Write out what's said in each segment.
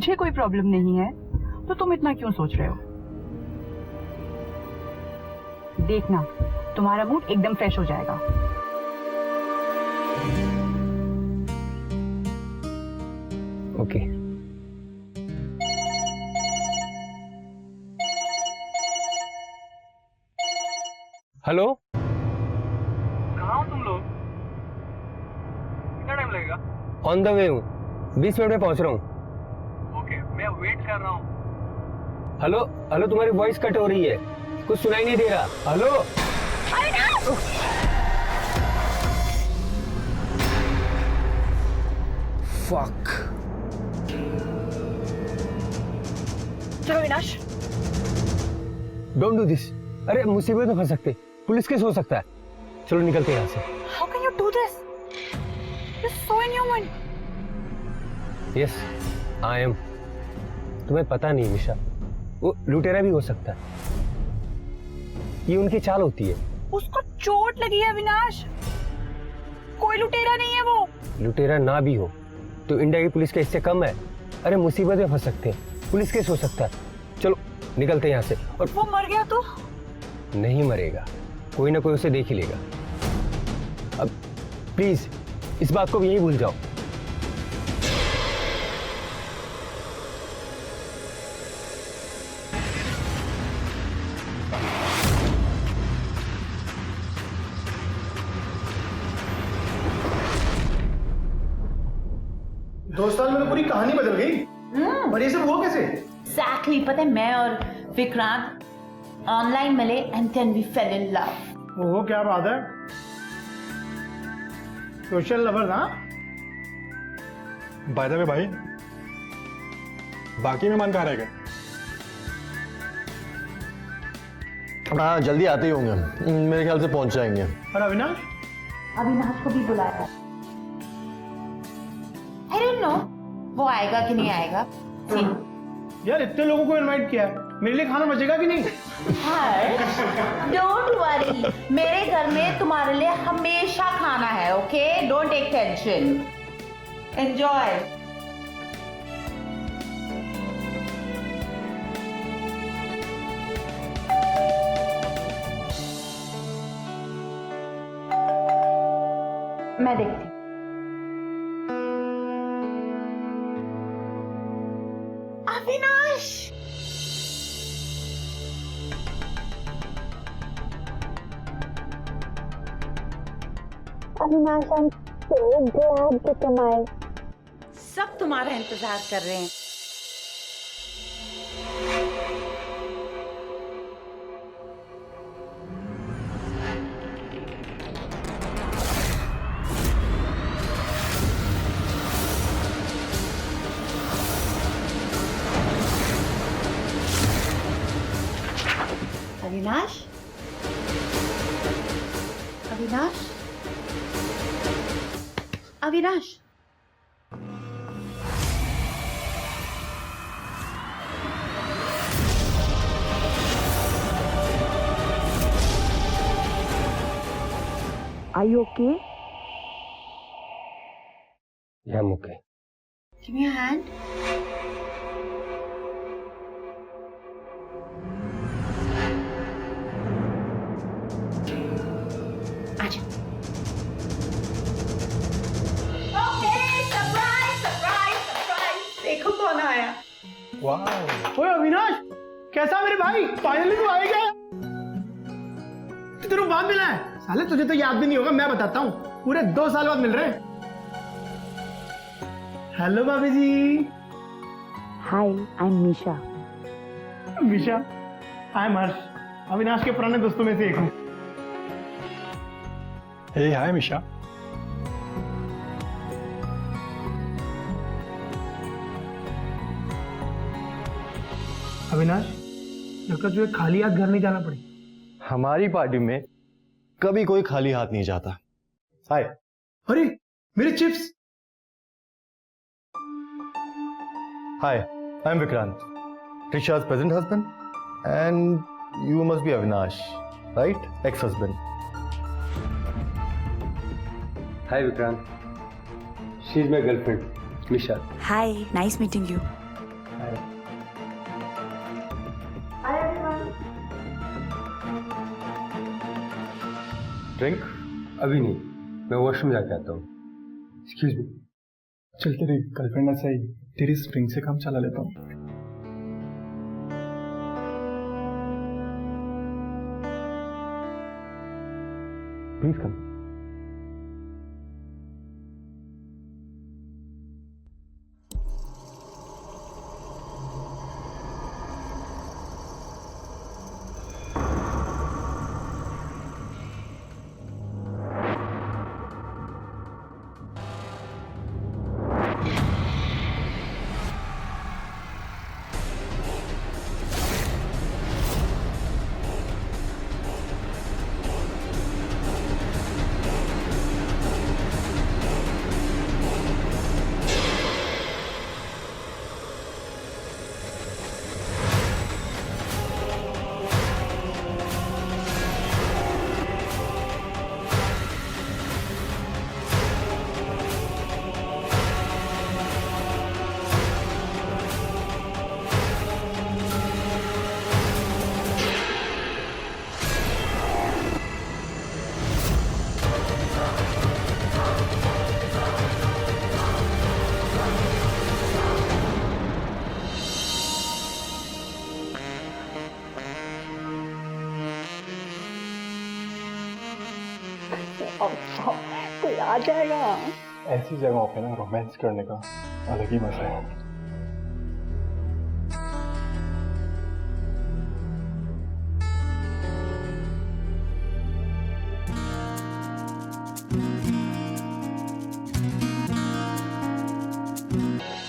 मुझे कोई प्रॉब्लम नहीं है तो तुम इतना क्यों सोच रहे हो? देखना तुम्हारा मूड एकदम फ्रेश हो जाएगा। ओके। हेलो, कहाँ हो तुम लोग? कितना टाइम लगेगा? ऑन द वे हूँ, 20 मिनट में पहुंच रहा हूँ। ओके, मैं वेट कर रहा हूँ। हेलो हेलो, तुम्हारी वॉइस कट हो रही है, कुछ सुनाई नहीं दे रहा। Hello, fuck. चलो विनाश। Don't do this. अरे मुसीबत में फंस सकते, पुलिस केस हो सकता है। चलो निकलते हैं यहाँ से। How can you do this? You're so inhuman. Yes, I am. तुम्हें पता नहीं निशा, वो लुटेरा भी हो सकता है, ये उनकी चाल होती है। उसको चोट लगी है विनाश, कोई लुटेरा नहीं है वो। लुटेरा ना भी हो तो इंडिया की पुलिस केस से कम है। अरे मुसीबत में फंस सकते हैं, पुलिस केस हो सकता है। चलो निकलते हैं यहाँ से। और वो मर गया तो? नहीं मरेगा, कोई ना कोई उसे देख ही लेगा। अब प्लीज इस बात को भी यही भूल जाओ। दो साल में तो पूरी कहानी बदल गई। और ये सब हुआ कैसे? एग्जैक्टली, पता है मैं और विक्रांत ऑनलाइन मिले and then we fell in love. ओहो, क्या बात है। सोशल लवर ना। बाय द वे भाई, बाकी मेहमान कहाँ रह गए? हाँ, जल्दी आते ही होंगे, मेरे ख्याल से पहुंच जाएंगे। और अविनाश? अविनाश को भी बुलाया। आई डोंट नो वो आएगा कि नहीं आएगा। यार इतने लोगों को इनवाइट किया है, मेरे लिए खाना बचेगा कि नहीं? डोंट वरी, मेरे घर में तुम्हारे लिए हमेशा खाना है। Okay, don't take tension, enjoy. मैं देखती। Avinash, Avinash, I'm so glad to come out. सब तुम्हारा इंतजार कर रहे हैं। Avinash, Avinash, Avinash, Are you okay? या मुके। give me a hand. आजा। देखो कौन आया। वाह, ओए अविनाश, कैसा मेरे भाई? फाइनली तू आएगा। तेरे बाद मिला है साले, तुझे तो याद भी नहीं होगा, मैं बताता हूँ। पूरे 2 साल बाद मिल रहे हैं। हेलो भाभी जी। Hi, I'm Misha. मिशा, हाय हर्ष, अविनाश के पुराने दोस्तों में से एक हूँ। हे हाय मिशा। अविनाश, लगता तुझे खाली हाथ घर नहीं जाना पड़े। हमारी पार्टी में कभी कोई खाली हाथ नहीं जाता। हाय। अरे मेरे chips. Hi, I am Vikrant, Trisha's present husband, and you must be Avinash, right? Ex-husband. Hi Vikrant, she is my girlfriend Nisha. Hi, nice meeting you. Drink? अभी नहीं, मैं वॉशरूम जाके आता हूँ। Excuse me. चल तेरी गर्लफ्रेंड ऐसा ही तेरी स्प्रिंग से काम चला लेता हूँ। Please come. कोई आ जाएगा। ऐसी जगहों पे ना रोमांस करने का अलग ही मजा है।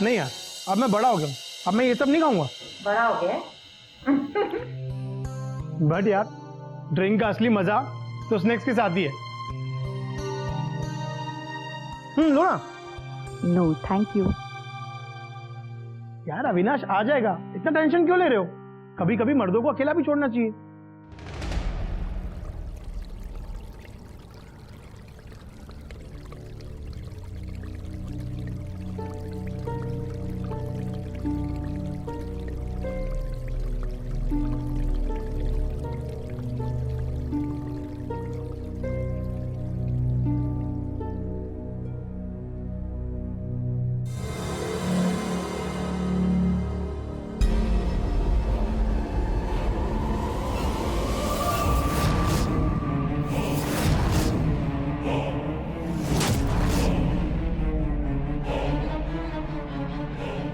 नहीं यार, अब मैं बड़ा हो गया हूँ, अब मैं ये सब नहीं खाऊंगा। बड़ा हो गया? बट यार, ड्रिंक का असली मजा तो स्नैक्स के साथ ही है। लो ना। No, thank you. यार अविनाश आ जाएगा, इतना टेंशन क्यों ले रहे हो? कभी कभी मर्दों को अकेला भी छोड़ना चाहिए।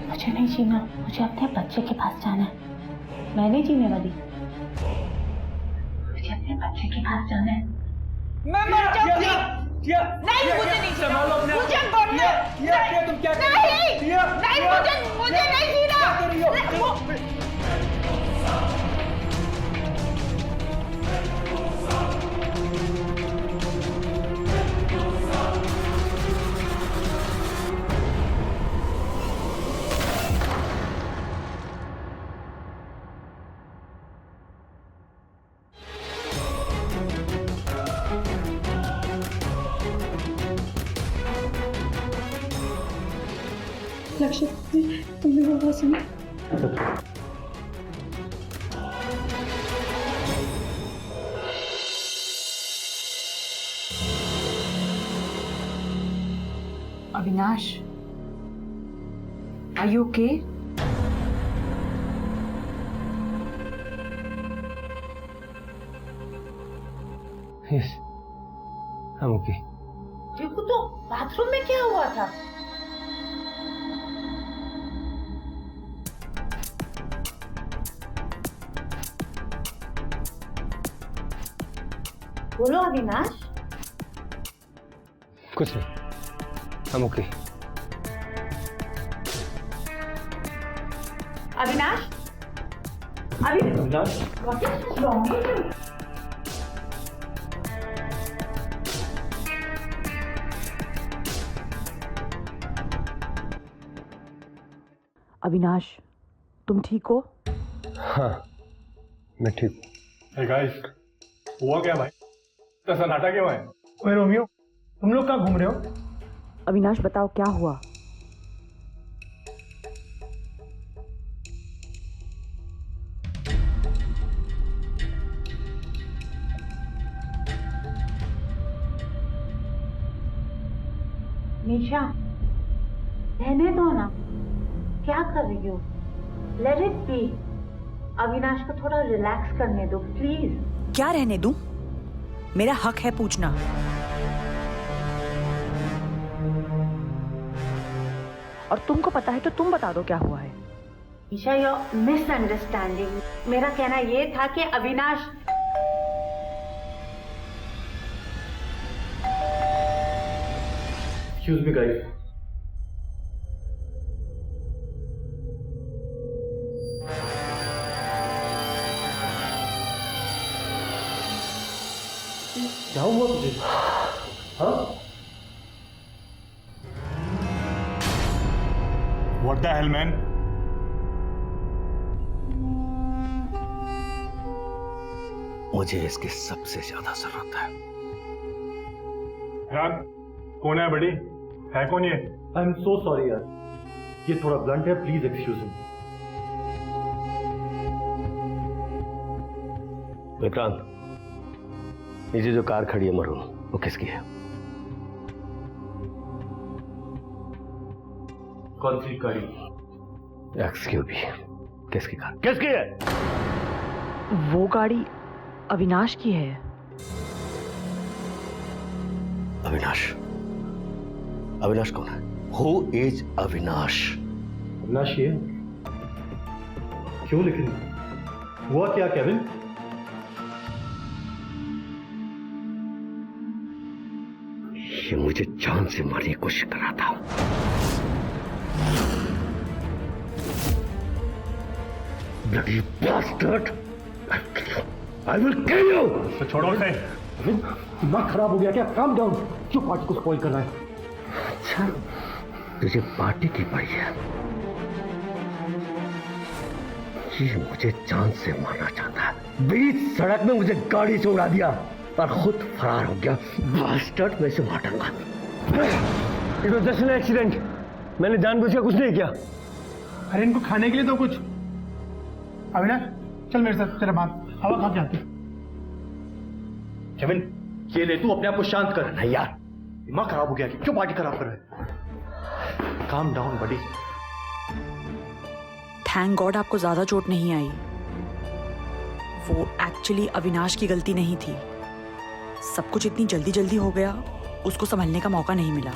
मुझे नहीं जीना, मुझे अपने बच्चे के पास जाना है। मैं नहीं जीने वाली, मुझे अपने बच्चे के पास जाना है। मैं मर जाऊंगी। नहीं, मुझे नहीं जीना, मुझे मरना है। नहीं, मुझे नहीं जीना। लक्ष्य, तुमने वो आवाज सुनी? Avinash, are you okay? Yes, I'm okay. देखो तो बाथरूम में क्या हुआ था? बोलो अविनाश। कुछ नहीं, I'm okay. Avinash, Avinash, what is wrong with you? Avinash, तुम ठीक हो? हाँ, मैं ठीक हूँ। Hey guys, हुआ क्या भाई? तो सन्नाटा क्यों है? ओए रोमियो, तुम लोग कहाँ घूम रहे हो? अविनाश बताओ क्या हुआ? निशा, रहने दो ना, क्या कर रही हो? Let it be. अविनाश को थोड़ा रिलैक्स करने दो प्लीज। क्या रहने दूं? मेरा हक है पूछना। और तुमको पता है तो तुम बता दो क्या हुआ है। निशा, योर मिसअंडरस्टैंडिंग। मेरा कहना ये था कि अविनाश Excuse me, guys. क्या हुआ तुझे? हाँ? What the hell, man? मुझे इसकी सबसे ज्यादा जरूरत है। यार कौन है बड़ी? है कौन ये? आई एम सो सॉरी यार, ये थोड़ा ब्लंट है, प्लीज एक्सक्यूज हिम। विक्रांत, नीचे जो कार खड़ी है मरून, वो किसकी है? कौन सी गाड़ी? एक्सक्यूबी, किसकी कार? किसकी है? वो गाड़ी अविनाश की है। अविनाश? अविनाश कौन है? Who is Avinash? अविनाश ये क्यों? लेकिन हुआ क्या केविन? ये मुझे जान से मारने की कोशिश कर रहा था। Bloody bastard! I will kill you! तो छोड़ो उसे। दिमाग खराब हो गया क्या? काम डाउन, क्यों पार्टी को स्पॉइल कर रहा है? अच्छा, तुझे पार्टी की पड़ी है। ये मुझे जान से मारना चाहता है। बीच सड़क में मुझे गाड़ी से उड़ा दिया और खुद फरार हो गया। बास्टर्ड, मैं इसे मार दूंगा। It was just an accident. मैंने जानबूझ के कुछ नहीं किया। अरे इनको खाने के लिए तो कुछ। अविनाश चल मेरे साथ, तेरा बात हवा खा के आते। केविन, ये ले, तू अपने आप को शांत कर। नहीं यार, दिमाग खराब हो गया कि क्यों पार्टी खराब कर रहा है? काम डाउन बडी। थैंक गॉड आपको ज्यादा चोट नहीं आई। वो एक्चुअली अविनाश की गलती नहीं थी। सब कुछ इतनी जल्दी जल्दी हो गया, उसको संभलने का मौका नहीं मिला।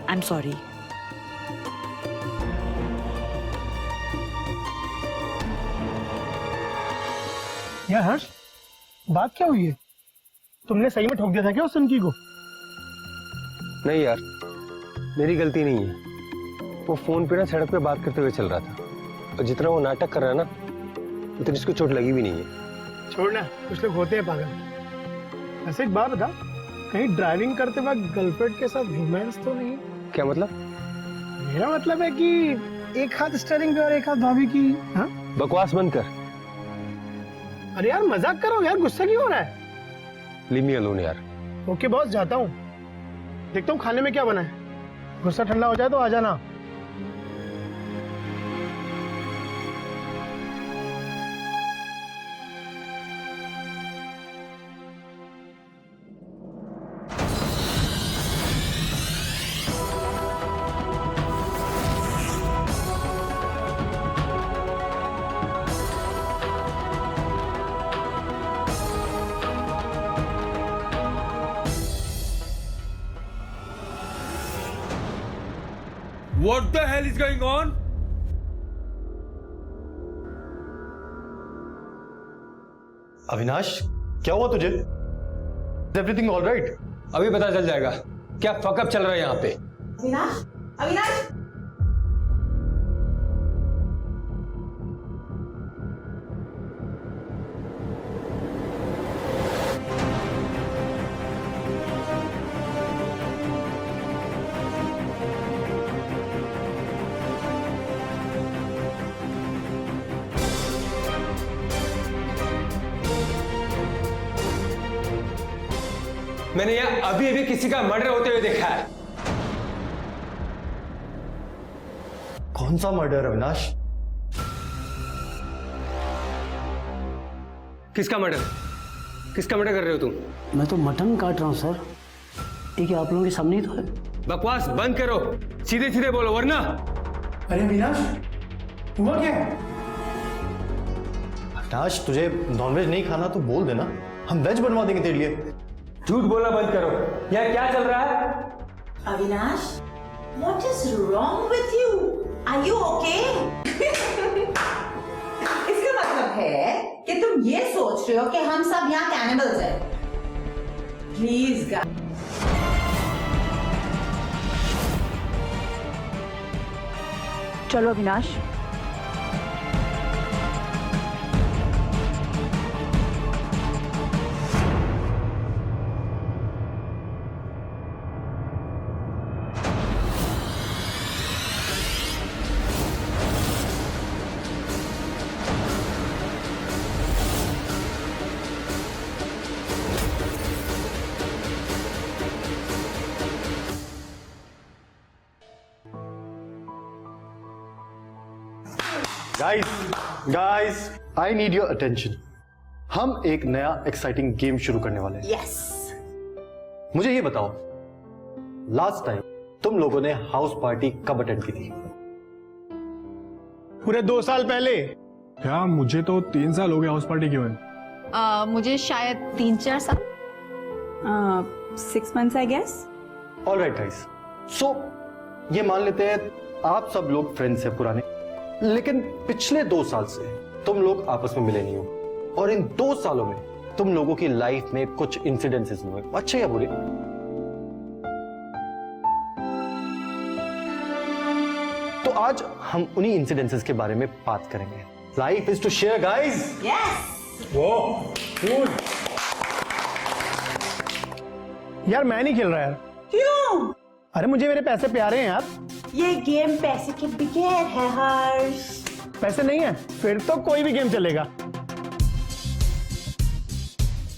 I am sorry. यार हर्ष, बात क्या हुई है? तुमने सही में ठोक दिया था क्या उस सनकी को? नहीं यार, मेरी गलती नहीं है। वो फोन पे ना सड़क पे बात करते हुए चल रहा था, और जितना वो नाटक कर रहा है ना, उतनी उसको चोट लगी भी नहीं है। छोड़ना, कुछ लोग होते हैं पागल। ऐसे एक बात बता, कहीं ड्राइविंग करते वक्त गर्लफ्रेंड के साथ रोमांस तो नहीं? क्या मतलब? मेरा मतलब है कि एक हाथ स्टीयरिंग पे और एक हाथ भाभी की। हाँ? बकवास बंद कर। अरे यार मजाक करो यार, गुस्सा क्यों हो रहा है? लीव मी अलोन यार। ओके बॉस, जाता हूँ, देखता हूँ खाने में क्या बना है। गुस्सा ठंडा हो जाए तो आ जाना। What the hell is going on? Avinash, क्या हुआ तुझे? Everything all right? अभी पता चल जाएगा क्या फकअप चल रहा है यहाँ पे। अविनाश, अविनाश, मैंने यहाँ अभी अभी किसी का मर्डर होते हुए देखा है। कौन सा मर्डर अविनाश? किसका मर्डर? किसका मर्डर कर रहे हो तुम? मैं तो मटन काट रहा हूँ सर। ये क्या आप लोगों के सामने ही तो है? बकवास बंद करो, सीधे सीधे बोलो वरना। अरे अविनाश, हुआ क्या? अविनाश, तुझे नॉनवेज नहीं खाना तो बोल देना, हम वेज बनवा देंगे तेरे लिए। झूठ बोलना बंद करो। यार क्या चल रहा है? Avinash, what is wrong with you? Are you okay? इसका मतलब है कि तुम ये सोच रहे हो कि हम सब यहाँ कैनिबल्स हैं। प्लीज चलो Avinash. Guys, I need your attention. हम एक नया एक्साइटिंग गेम शुरू करने वाले हैं। यस। मुझे ये बताओ, लास्ट टाइम तुम लोगों ने हाउस पार्टी कब अटेंड की थी? पूरे 2 साल पहले। क्या? मुझे तो 3 साल हो गए हाउस पार्टी क्यों है? मुझे शायद 3-4 साल। 6 months I guess। Alright guys, so ये मान लेते हैं आप सब लोग फ्रेंड्स हैं पुराने, लेकिन पिछले 2 साल से तुम लोग आपस में मिले नहीं हो, और इन 2 सालों में तुम लोगों की लाइफ में कुछ इंसिडेंसेस हुए, अच्छे या बुरे। तो आज हम उन्हीं इंसिडेंसेस के बारे में बात करेंगे। Life is to share guys. Yes. यार मैं नहीं खेल रहा यार। क्यों? अरे मुझे मेरे पैसे प्यारे हैं यार। ये गेम पैसे के बगैर है हर्ष। पैसे नहीं है फिर तो कोई भी गेम चलेगा।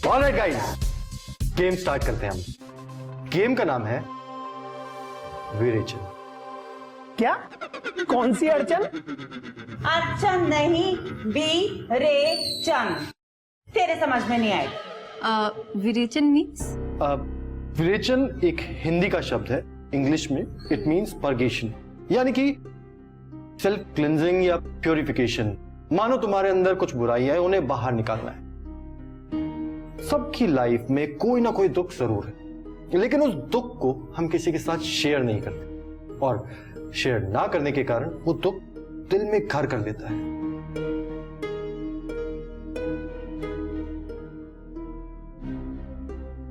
ऑलराइट गाइस, गेम स्टार्ट करते हैं हम। गेम का नाम है विरेचन। क्या? कौन सी अड़चन? अड़चन नहीं, विरेचन। तेरे समझ में नहीं आएगा। विरेचन मीन्स? विरेचन एक हिंदी का शब्द है, इंग्लिश में इट मीन्स पर्गेशन, यानी कि सेल्फ क्लिंजिंग या प्योरिफिकेशन। मानो तुम्हारे अंदर कुछ बुराइयां है, उन्हें बाहर निकालना है। सबकी लाइफ में कोई ना कोई दुख जरूर है, लेकिन उस दुख को हम किसी के साथ शेयर नहीं करते, और शेयर ना करने के कारण वो दुख दिल में घर कर लेता है।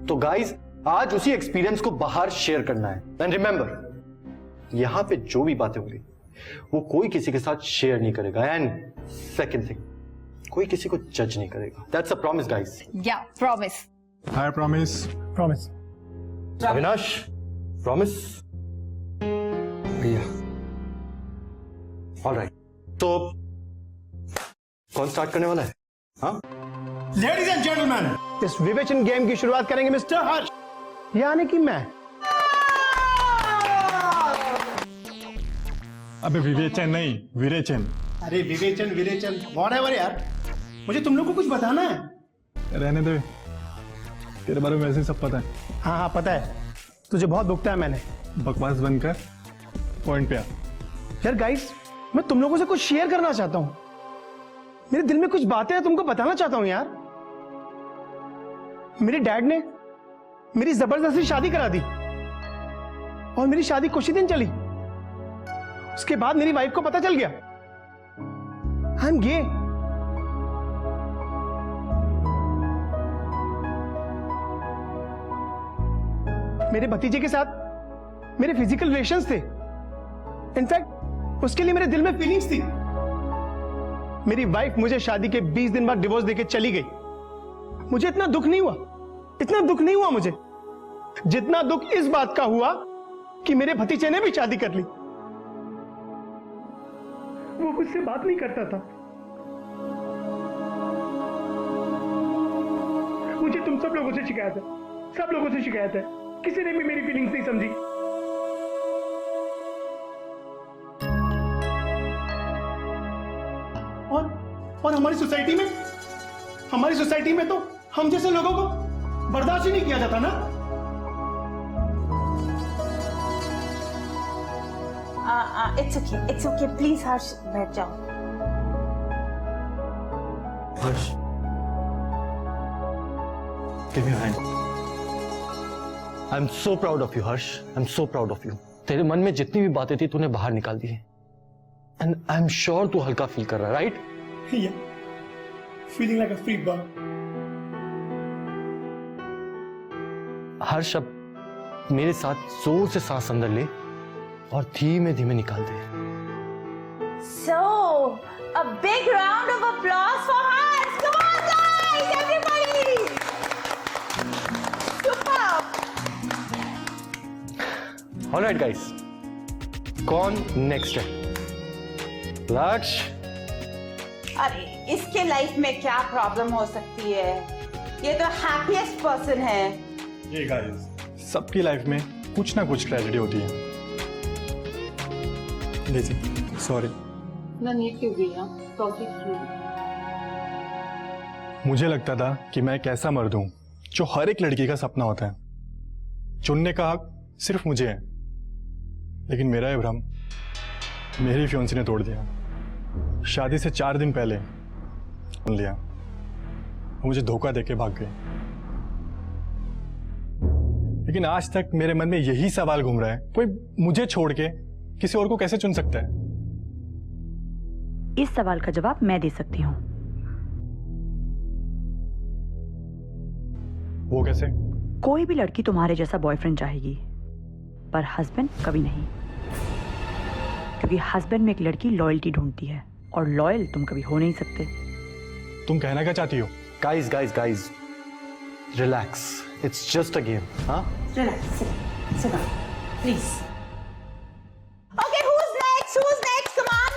तो गाइस, आज उसी एक्सपीरियंस को बाहर शेयर करना है। एंड रिमेंबर, यहां पे जो भी बातें होंगी वो कोई किसी के साथ शेयर नहीं करेगा। एंड सेकंड थिंग, कोई किसी को जज नहीं करेगा। That's a promise guys. या promise. I promise. Promise. Avinash, promise? भैया। ऑलराइट, तो कौन स्टार्ट करने वाला है? हाँ, लेडीज एंड जेंटलमैन, इस विवेचन गेम की शुरुआत करेंगे मिस्टर हर्ष, यानी कि मैं। अबे विवेचन नहीं, विरेचन। अरे विवेचन विरेचन व्हाटएवर यार, मुझे तुम लोग को कुछ बताना है। रहने दे, तेरे बारे में वैसे ही सब पता है। हाँ हाँ पता है, तुझे बहुत भुगता है मैंने। बकवास बंद कर, पॉइंट पे आ। यार गाइस, मैं तुम लोगों से कुछ शेयर करना चाहता हूं। मेरे दिल में कुछ बातें हैं, तुमको बताना चाहता हूं यार। मेरे डैड ने मेरी जबरदस्ती शादी करा दी, और मेरी शादी कुछ ही दिन चली। उसके बाद मेरी वाइफ को पता चल गया आई एम गे। मेरे भतीजे के साथ मेरे फिजिकल रिलेशंस थे। इनफैक्ट उसके लिए मेरे दिल में फीलिंग्स थी। मेरी वाइफ मुझे शादी के 20 दिन बाद डिवोर्स देके चली गई। मुझे इतना दुख नहीं हुआ, इतना दुख नहीं हुआ मुझे, जितना दुख इस बात का हुआ कि मेरे भतीजे ने भी शादी कर ली। वो मुझसे बात नहीं करता था। मुझे तुम सब लोगों से शिकायत है, सब लोगों से शिकायत है, किसी ने भी मेरी फीलिंग्स नहीं समझी। और हमारी सोसाइटी में तो हम जैसे लोगों को बर्दाश्त ही नहीं किया जाता ना। इट्स ओके प्लीज हर्ष बैठ जाओ. हर्ष, give me your hand. I'm so proud of you, Harsh. I'm so proud of you. तेरे मन में जितनी भी बातें थी तूने बाहर निकाल दी. And I'm sure तू हल्का फील कर रहा है, right? Yeah. Feeling like a free bird. हर्ष, अब मेरे साथ जोर से सांस अंदर ले और धीमे धीमे निकाल दे. So, a big round of applause for Harsh. Come on, guys, everybody. Superb. All right, guys. कौन next है? लक्ष्य. अरे इसके लाइफ में क्या प्रॉब्लम हो सकती है? ये तो हैप्पीएस्ट पर्सन है. ये गाइस, सबकी लाइफ में कुछ ना कुछ ट्रेजेडी होती है. Lazy, sorry. ना नीड क्यों गया? सॉरी क्यों? मुझे लगता था कि मैं एक ऐसा मर्द हूं जो हर एक लड़की का सपना होता है. चुनने का हक सिर्फ मुझे है. लेकिन मेरा ये भ्रम मेरी फियोंसी ने तोड़ दिया. शादी से 4 दिन पहले सुन लिया. वो मुझे धोखा देके भाग गई. लेकिन आज तक मेरे मन में यही सवाल घूम रहा है, कोई मुझे छोड़ के किसी और को कैसे चुन सकता है? इस सवाल का जवाब मैं दे सकती हूँ. वो कैसे? कोई भी लड़की तुम्हारे जैसा बॉयफ्रेंड चाहेगी, पर हस्बैंड कभी नहीं. क्योंकि हस्बैंड में एक लड़की लॉयल्टी ढूंढती है और लॉयल तुम कभी हो नहीं सकते. तुम कहना क्या चाहती हो? Guys, relax. It's just a game, हाँ? Relax, sit down, please. Okay, who's next? Come on.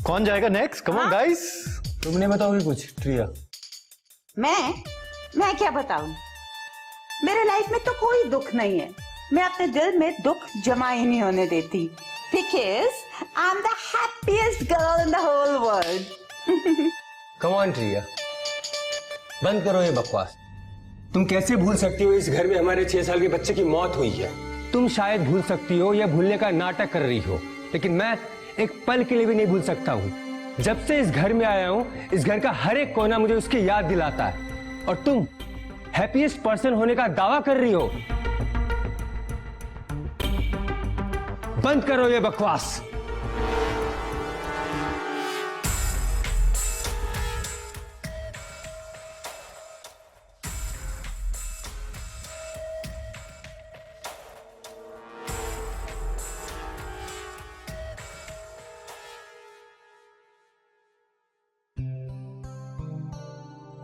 कौन जाएगा next? Come on, guys. तुमने बताओगे कुछ प्रिया? मैं क्या बताऊं? मेरे लाइफ में तो कोई दुख नहीं है. मैं अपने दिल में दुख जमा ही नहीं होने देती. Because I'm the happiest girl in the whole world. Come on प्रिया, बंद करो ये बकवास. तुम कैसे भूल सकती हो इस घर में हमारे 6 साल के बच्चे की मौत हुई है? तुम शायद भूल सकती हो या भूलने का नाटक कर रही हो, लेकिन मैं एक पल के लिए भी नहीं भूल सकता हूँ. जब से इस घर में आया हूँ, इस घर का हर एक कोना मुझे उसकी याद दिलाता है. और तुम हैप्पीएस्ट पर्सन होने का दावा कर रही हो. बंद करो ये बकवास.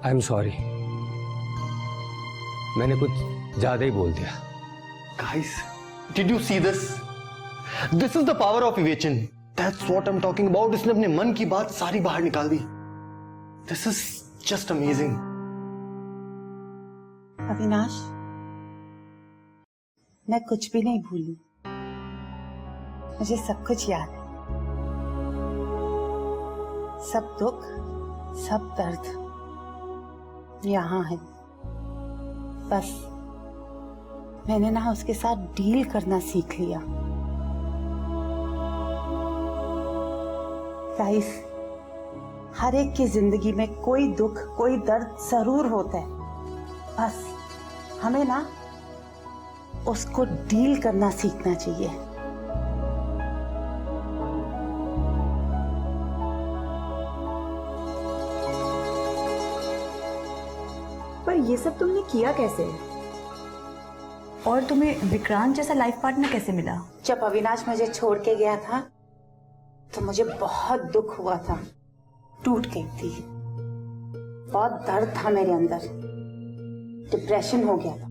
I am sorry. मैंने कुछ ज्यादा ही बोल दिया. Guys, did you see this? This is the power of विवेचन. That's what I'm talking about. इसने अपने मन की बात सारी बाहर निकाल दी. This is just amazing. Avinash, मैं कुछ भी नहीं भूली. मुझे सब कुछ याद है. सब दुख, सब दर्द यहाँ है. बस मैंने ना उसके साथ डील करना सीख लिया. गाइस, हर एक की जिंदगी में कोई दुख, कोई दर्द जरूर होता है. बस हमें ना उसको डील करना सीखना चाहिए. पर ये सब तुमने किया कैसे? और तुम्हें विक्रांत जैसा लाइफ पार्टनर कैसे मिला? जब अविनाश मुझे छोड़ के गया था तो मुझे बहुत दुख हुआ था. टूट गई थी. बहुत दर्द था मेरे अंदर. डिप्रेशन हो गया था.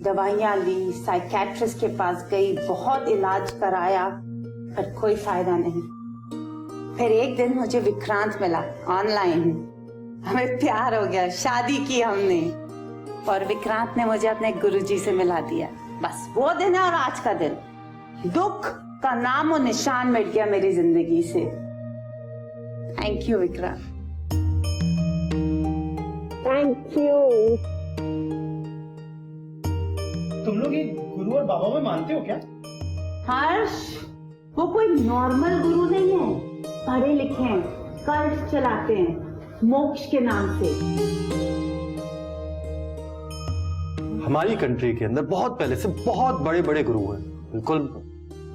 दवाइयां ली, साइकेट्रिस्ट के पास गई, बहुत इलाज कराया, पर कोई फायदा नहीं. फिर एक दिन मुझे विक्रांत मिला ऑनलाइन. हमें प्यार हो गया, शादी की हमने, और विक्रांत ने मुझे अपने गुरुजी से मिला दिया. बस वो दिन है और आज का दिन. दुख का नाम और निशान मिट गया मेरी जिंदगी से. Thank you Vikrant. Thank you. तुम लोग ये गुरु और बाबा में मानते हो क्या? हर्ष, वो कोई नॉर्मल गुरु नहीं है, पढ़े लिखे हैं, कल्ट चलाते हैं मोक्ष के नाम से। हमारी कंट्री के अंदर बहुत पहले से बहुत बड़े बड़े गुरु हैं, बिल्कुल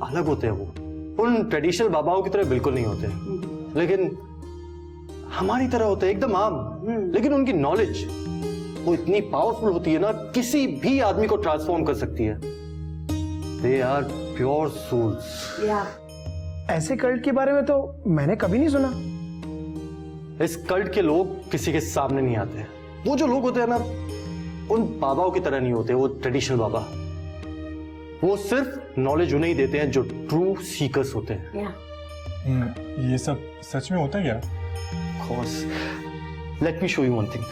अलग होते हैं वो, उन ट्रेडिशनल बाबाओं की तरह बिल्कुल नहीं होते, लेकिन हमारी तरह होते हैं, एकदम आम। लेकिन उनकी नॉलेज वो इतनी पावरफुल होती है ना, किसी भी आदमी को ट्रांसफॉर्म कर सकती है। They are pure souls. ऐसे कल्ट के बारे में तो मैंने कभी नहीं सुना। इस कल्ट के लोग किसी के सामने नहीं आते। वो जो लोग होते हैं ना, उन बाबाओं की तरह नहीं होते, वो ट्रेडिशनल बाबा। वो सिर्फ नॉलेज उन्हें ही देते हैं जो ट्रू सीकर्स होते हैं। ये सब सच में होता है क्या? Of course. Let me show you one thing.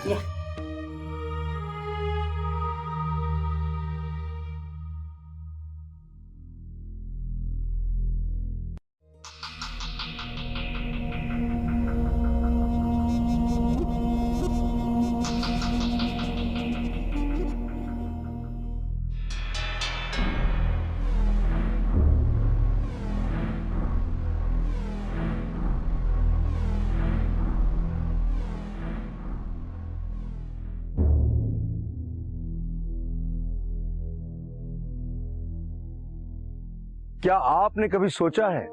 क्या आपने कभी सोचा है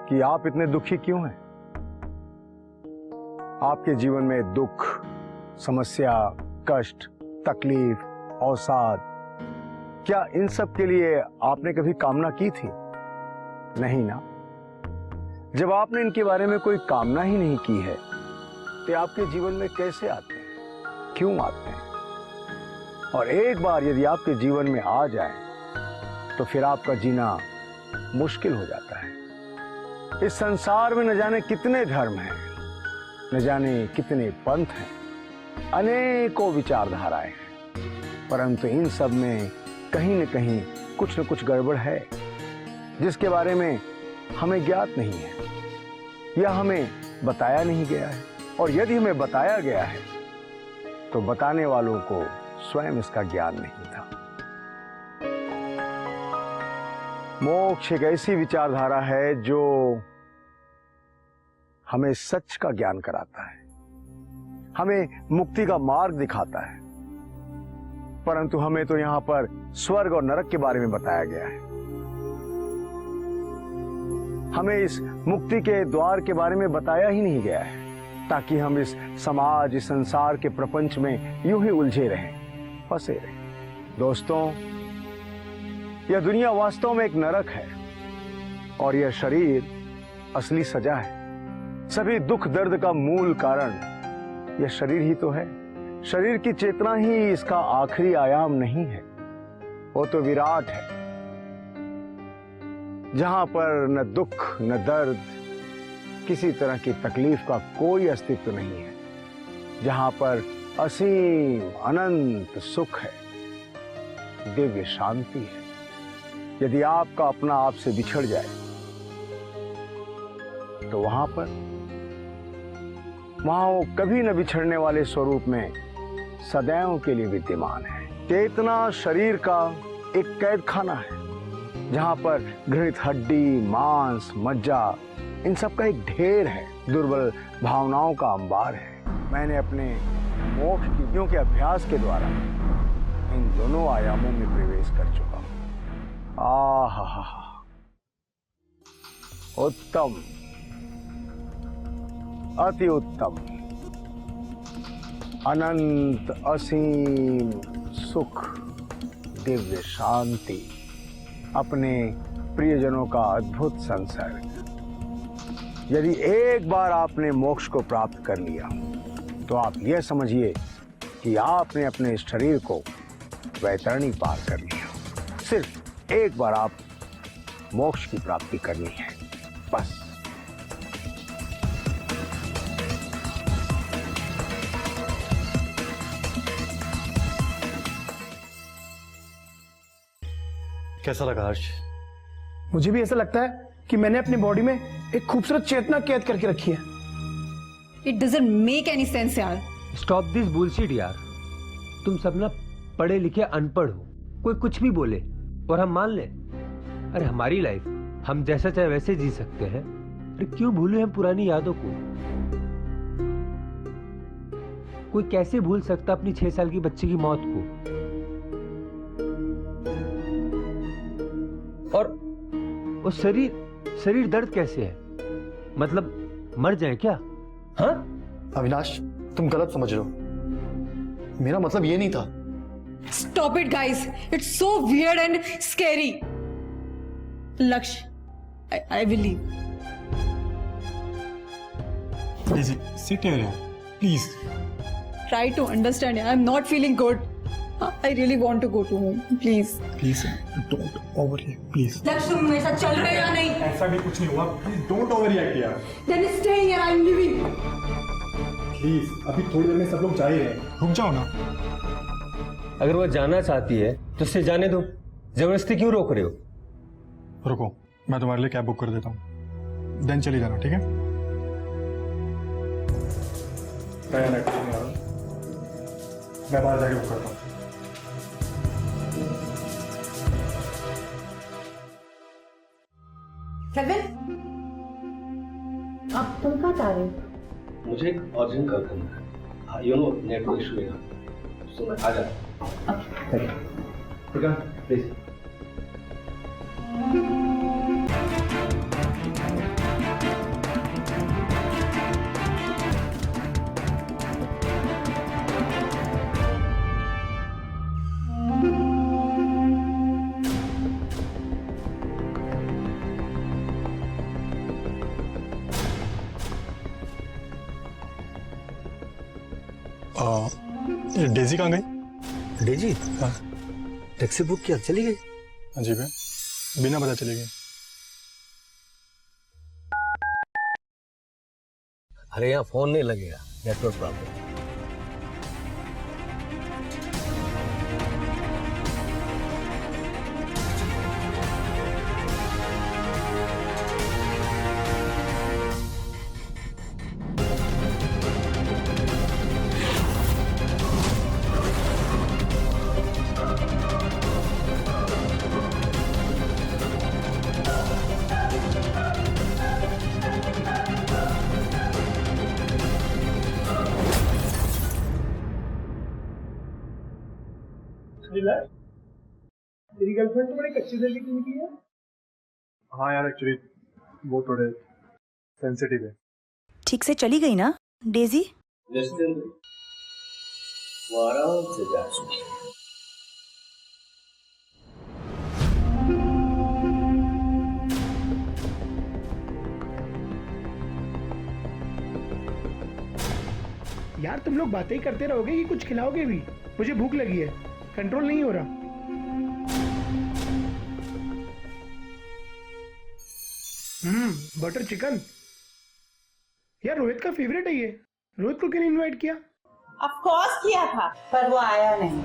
कि आप इतने दुखी क्यों हैं? आपके जीवन में दुख, समस्या, कष्ट, तकलीफ, अवसाद, क्या इन सब के लिए आपने कभी कामना की थी? नहीं ना। जब आपने इनके बारे में कोई कामना ही नहीं की है, तो आपके जीवन में कैसे आते हैं, क्यों आते हैं? और एक बार यदि आपके जीवन में आ जाए तो फिर आपका जीना मुश्किल हो जाता है। इस संसार में न जाने कितने धर्म हैं, न जाने कितने पंथ हैं, अनेकों विचारधाराएं हैं, परंतु इन सब में कहीं न कहीं कुछ न कुछ गड़बड़ है, जिसके बारे में हमें ज्ञात नहीं है या हमें बताया नहीं गया है। और यदि हमें बताया गया है तो बताने वालों को स्वयं इसका ज्ञान नहीं था। मोक्ष एक ऐसी विचारधारा है जो हमें सच का ज्ञान कराता है, हमें मुक्ति का मार्ग दिखाता है, परंतु हमें तो यहां पर स्वर्ग और नरक के बारे में बताया गया है। हमें इस मुक्ति के द्वार के बारे में बताया ही नहीं गया है, ताकि हम इस समाज, इस संसार के प्रपंच में यूं ही उलझे रहें, फंसे रहें। दोस्तों, यह दुनिया वास्तव में एक नरक है और यह शरीर असली सजा है। सभी दुख दर्द का मूल कारण यह शरीर ही तो है। शरीर की चेतना ही इसका आखिरी आयाम नहीं है, वो तो विराट है, जहां पर न दुख न दर्द, किसी तरह की तकलीफ का कोई अस्तित्व नहीं है, जहां पर असीम अनंत सुख है, दिव्य शांति है। यदि आपका अपना आप से बिछड़ जाए तो वहां वो कभी न बिछड़ने वाले स्वरूप में सदैव के लिए विद्यमान है। चेतना शरीर का एक कैद खाना है, जहां पर घृत हड्डी, मांस, मज्जा, इन सब का एक ढेर है, दुर्बल भावनाओं का अंबार है। मैंने अपने मोक्ष विधियों के अभ्यास के द्वारा इन दोनों आयामों में प्रवेश कर चुका हूं। आहा, उत्तम, अति उत्तम, अनंत असीम सुख, दिव्य शांति, अपने प्रियजनों का अद्भुत संसर्ग। यदि एक बार आपने मोक्ष को प्राप्त कर लिया तो आप यह समझिए कि आपने अपने शरीर को वैतरणी पार कर लिया। सिर्फ एक बार आप मोक्ष की प्राप्ति करनी है, बस। कैसा लगा हर्ष? मुझे भी ऐसा लगता है कि मैंने अपनी बॉडी में एक खूबसूरत चेतना कैद करके रखी है। It doesn't make any sense यार। स्टॉप दिस बुलशिट यार। तुम सब ना पढ़े लिखे अनपढ़ हो, कोई कुछ भी बोले और हम मान लें। अरे हमारी लाइफ हम जैसा चाहे वैसे जी सकते हैं, फिर क्यों भूले हम पुरानी यादों को? कोई कैसे भूल सकता अपनी 6 साल की बच्ची की मौत को? और वो शरीर दर्द कैसे है? मतलब मर जाए क्या? हाँ अविनाश, तुम गलत समझ रहे हो। मेरा मतलब ये नहीं था। Stop it, guys. It's so weird and scary. Laksh, I will leave. Daisy, sit here, please. Try to understand. I'm not feeling good. I really want to go to home. Please. Please, don't overreact, please. लक्ष्य, तुम मेरे साथ चल रहे हो या नहीं? ऐसा भी कुछ नहीं हुआ, please don't overreact यार. Then stay here. I'm leaving. Please, अभी थोड़ी देर में सब लोग जा ही रहे हैं. रुक जाओ ना. अगर वो जाना चाहती है तो उसे जाने दो, जबरदस्ती क्यों रोक रहे हो? रुको, मैं तुम्हारे लिए कैब बुक कर देता हूँ, देन चली जाना, ठीक है? मैं बाहर जाके बुक करता हूँ. केविन, अब तुम कहाँ जा रहे हो? मुझे एक अर्जेंट कॉल करना है. यू नो नेटवर्क इशू है, सो मैं आ जाता. ठीक है, प्लीज. ये डेजी कहाँ गई? डेजी? हाँ. टैक्सी बुक किया, चली गई? अजीब है, बिना पता चली गई. अरे यहाँ फोन नहीं लगेगा, नेटवर्क प्रॉब्लम. तेरी गर्लफ्रेंड तो बड़ी कच्ची दिल की निकली है। हाँ यार, एक्चुअली वो थोड़े सेंसिटिव है. ठीक से चली गई ना डेजी? वो आराम से जा सकती है. यार तुम लोग बातें ही करते रहोगे कि कुछ खिलाओगे भी? मुझे भूख लगी है, कंट्रोल नहीं हो रहा। बटर चिकन यार रोहित का फेवरेट है ये। रोहित को क्यों इनवाइट किया? ऑफ कोर्स किया था, पर वो आया नहीं।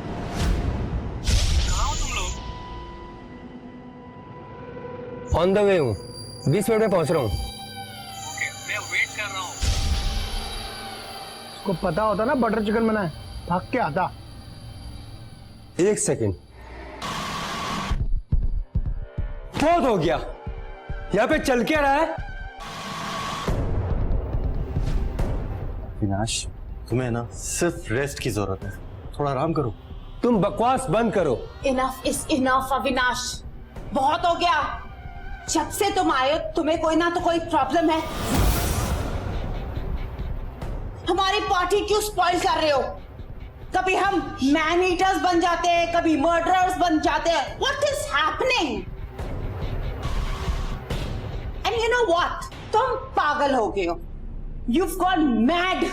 ऑन द वे हूँ, 20 मिनट में पहुंच रहा हूँ। मैं वेट कर रहा हूँ। उसको पता होता ना बटर चिकन बना है, भाग के आता। 1 सेकेंड, बहुत हो गया। यहाँ पे चल क्या रहा है? अविनाश, तुम्हें ना सिर्फ रेस्ट की जरूरत है, थोड़ा आराम करो। तुम बकवास बंद करो। इनफ इज इनफ अविनाश, बहुत हो गया। जब से तुम आए हो तुम्हें कोई ना तो कोई प्रॉब्लम है। हमारी पार्टी क्यों स्पॉइल कर रहे हो? कभी हम मैन ईटर्स बन जाते हैं, कभी मर्डरर्स बन जाते हैं। What is happening? And you know what, तुम पागल हो गए हो। You've gone mad,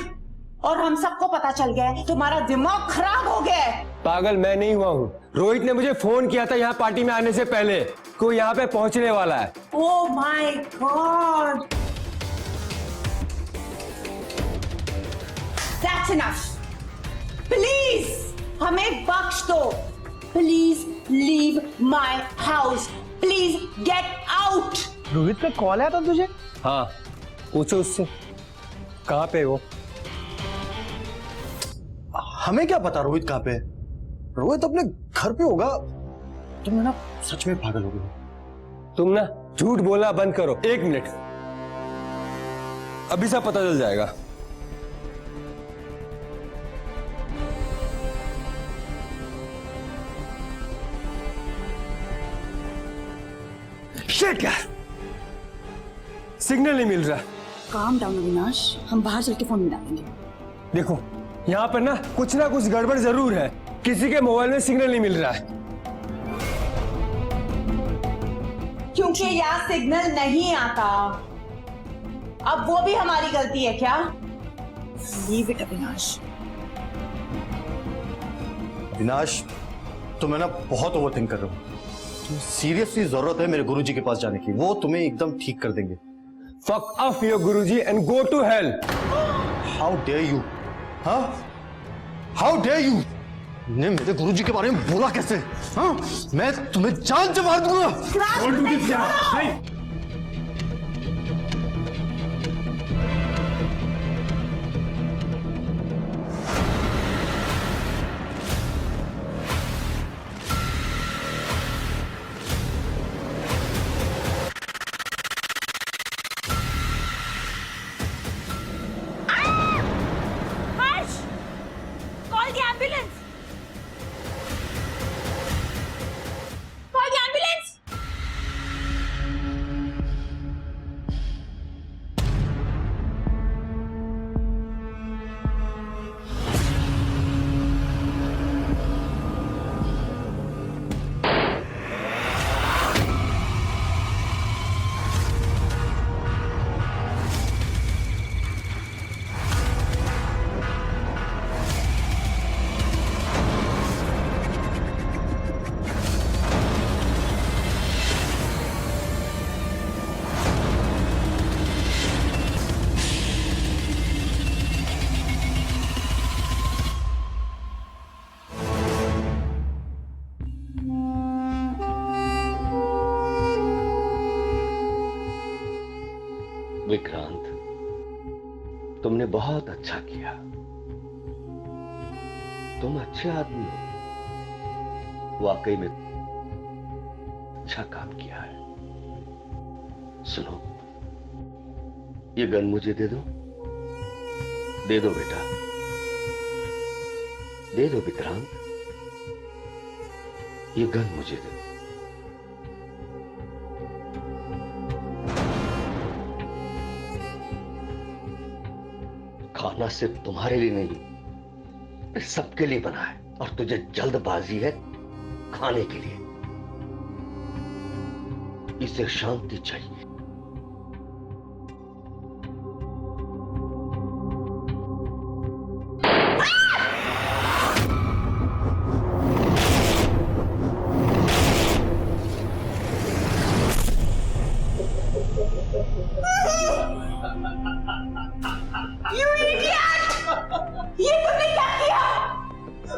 और हम सबको पता चल गया है तुम्हारा दिमाग खराब हो गया है। पागल मैं नहीं हुआ हूँ। रोहित ने मुझे फोन किया था यहाँ पार्टी में आने से पहले, कोई यहाँ पे पहुंचने वाला है। Oh my God! That's enough. Please, हमें बख्श दो। Please leave my house. Please get out. Rohit का कॉल आया था तुझे? हाँ, पूछो उससे कहाँ पे वो। हमें क्या पता रोहित कहाँ पे है? रोहित अपने घर पे होगा। तुम ना सच में पागल हो गए। तुम ना झूठ बोला बंद करो। 1 मिनट, अभी सब पता चल जाएगा। शिट यार, सिग्नल नहीं मिल रहा। काम डाउन अविनाश, हम बाहर चल के फोन मिलाएंगे। देखो यहाँ पर ना कुछ गड़बड़ जरूर है। किसी के मोबाइल में सिग्नल नहीं मिल रहा है। क्योंकि यहाँ सिग्नल नहीं आता। अब वो भी हमारी गलती है क्या? Leave it Avinash. अविनाश, तुम्हें ना बहुत ओवरथिंक कर रहे हो। सीरियसली जरूरत है मेरे गुरुजी के पास जाने की, वो तुम्हें एकदम ठीक कर देंगे। Fuck off your Guruji and go to hell. How dare you? हाँ? How dare you? ने मेरे गुरुजी के बारे में बोला कैसे? हाँ? मैं तुम्हें जान से मार दूंगा। Call the ambulance. Call the ambulance. Vikrant, तुमने बहुत अच्छा किया। तुम अच्छे आदमी हो, वाकई में अच्छा काम किया है। सुनो, ये गन मुझे दे दो। दे दो बेटा, दे दो विक्रांत, ये गन मुझे दे दो। खाना सिर्फ तुम्हारे लिए नहीं, सबके लिए बना है, और तुझे जल्दबाजी है खाने के लिए। इसे शांति चाहिए। ये तुमने क्या किया?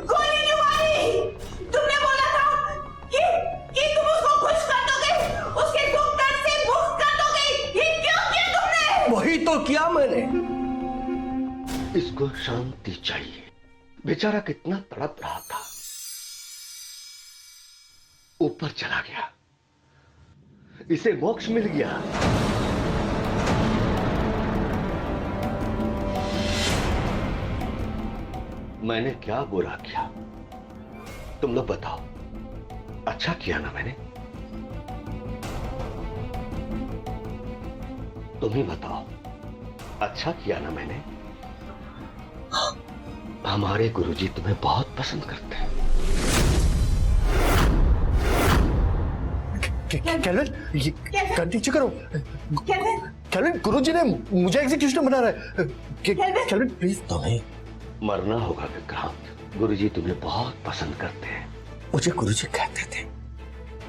गोली क्यों मारी? तुमने बोला था कि तुम उसको खुश कर दोगे, उसके दुख दर्द से मुक्त कर दोगे। ये क्यों किया तुमने? वही तो किया मैंने। इसको शांति चाहिए। बेचारा कितना तड़प रहा था, ऊपर चला गया, इसे मोक्ष मिल गया। मैंने क्या बुरा किया? तुम लोग बताओ, अच्छा किया ना मैंने? तुम ही बताओ, अच्छा किया ना मैंने? हमारे गुरुजी तुम्हें बहुत पसंद करते हैं। कैल्विन, ये कर नीचे करो। कैल्विन, गुरुजी ने मुझे एग्जीक्यूशन बना रहा है। Calvin please. तुम्हें मरना होगा विक्रांत, गुरुजी तुम्हें बहुत पसंद करते हैं। मुझे गुरुजी कहते थे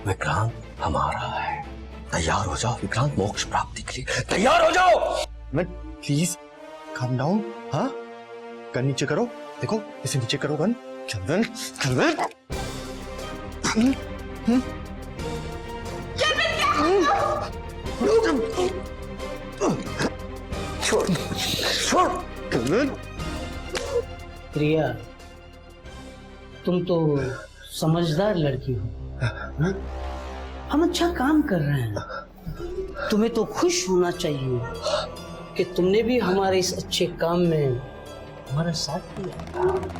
विक्रांत हमारा है। तैयार हो जाओ विक्रांत, मोक्ष प्राप्ति के लिए तैयार हो जाओ। मैं प्लीज काम डाउन। हाँ, गन नीचे करो। देखो इसे नीचे करो गन। कैल्विन, कैल्विन, छोड़ छोड़ कैल्विन। प्रिया, तुम तो समझदार लड़की हो। हाँ? हम अच्छा काम कर रहे हैं। तुम्हें तो खुश होना चाहिए कि तुमने भी हमारे इस अच्छे काम में हमारा साथ दिया।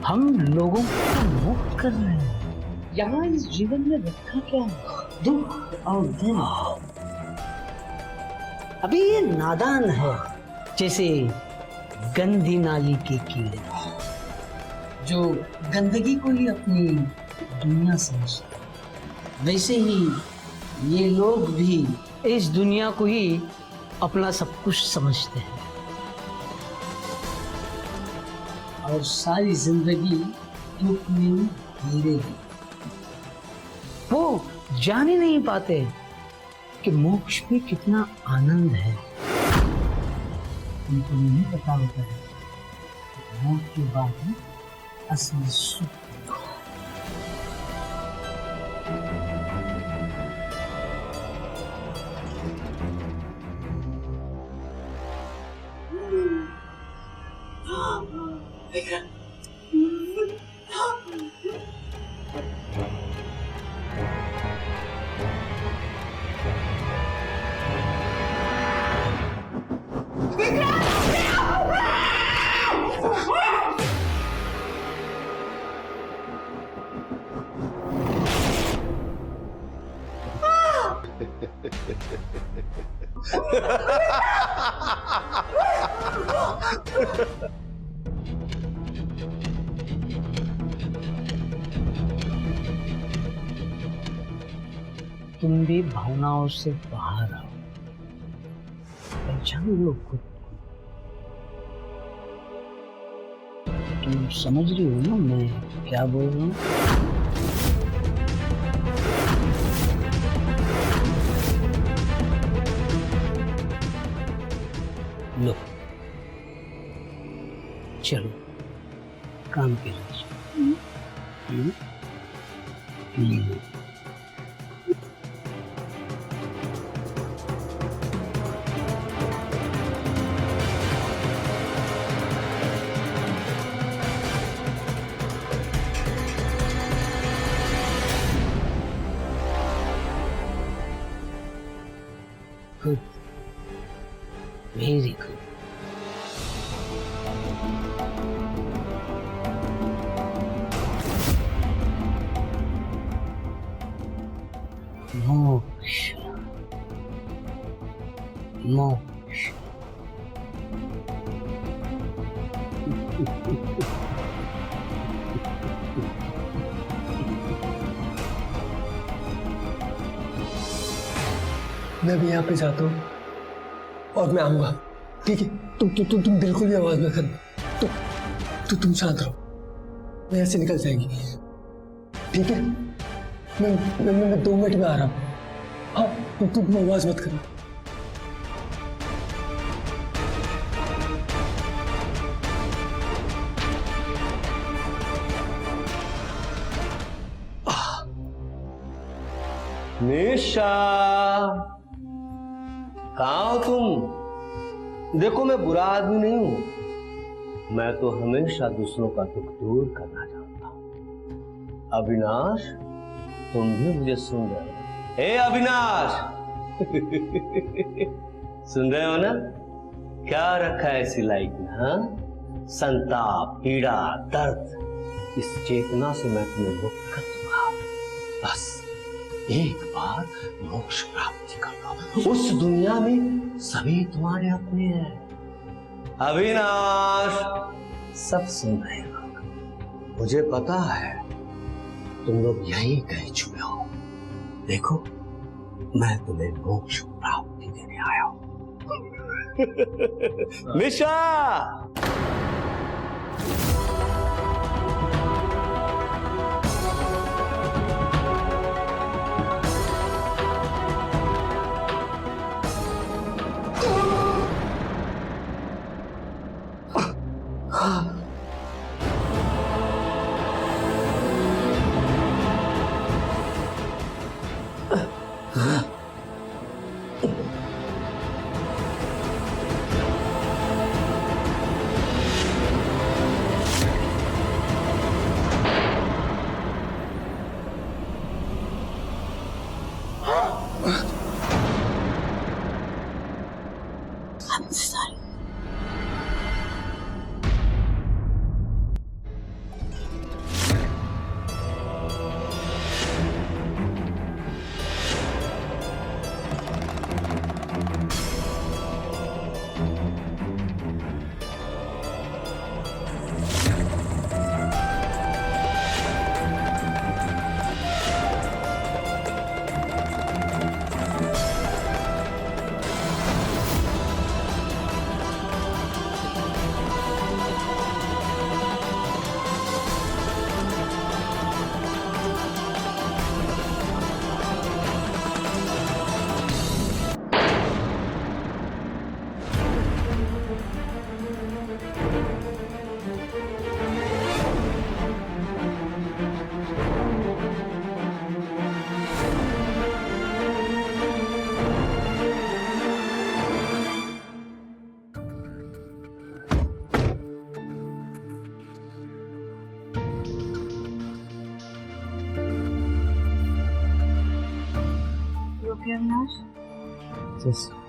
हम लोगों को मुक्त कर रहे हैं। यहाँ इस जीवन में रखा क्या है? दुख और दिन। अभी ये नादान है, जैसे गंदी नाली के कीड़े जो गंदगी को ही अपनी दुनिया समझते हैं। वैसे ही ये लोग भी इस दुनिया को ही अपना सब कुछ समझते हैं और सारी जिंदगी दुख में घिरेगी। वो जान ही नहीं पाते कि मोक्ष में कितना आनंद है। उनको नहीं पता होता है कि मौत के बाद असली सुख। तुम भी भावनाओं से बाहर आओ, पहचान लो खुद। तुम समझ रही हो ना मैं क्या बोल रहा हूँ? लो चलो काम के लिए। Good. Very good. Moksha. Moksha. मैं भी यहाँ पे जाता हूँ और मैं आऊंगा, ठीक है? तुम बिल्कुल भी आवाज मत करना। तुम शांत रहो, मैं ऐसे निकल जाएगी, ठीक है? मैं 2 मिनट में आ रहा हूँ। हाँ, तुम आवाज मत करना। निशा, कहाँ हो तुम? देखो मैं बुरा आदमी नहीं हूं, मैं तो हमेशा दूसरों का दुख दूर करना चाहता हूं। अविनाश, तुम भी मुझे सुन रहे हो? हे अविनाश सुन रहे हो ना? क्या रखा है इसी लाइफ में? हाँ, संताप, पीड़ा, दर्द, इस चेतना से मैं तुम्हें मुक्त कर दूंगा। बस एक बार मोक्ष प्राप्ति कर लो, उस दुनिया में सभी तुम्हारे अपने हैं। अविनाश, सब सुन रहे हो? मुझे पता है तुम लोग यही कह चुके हो। देखो, मैं तुम्हें मोक्ष प्राप्ति देने आया हूं। निशा, ओके अविनाश? जस्ट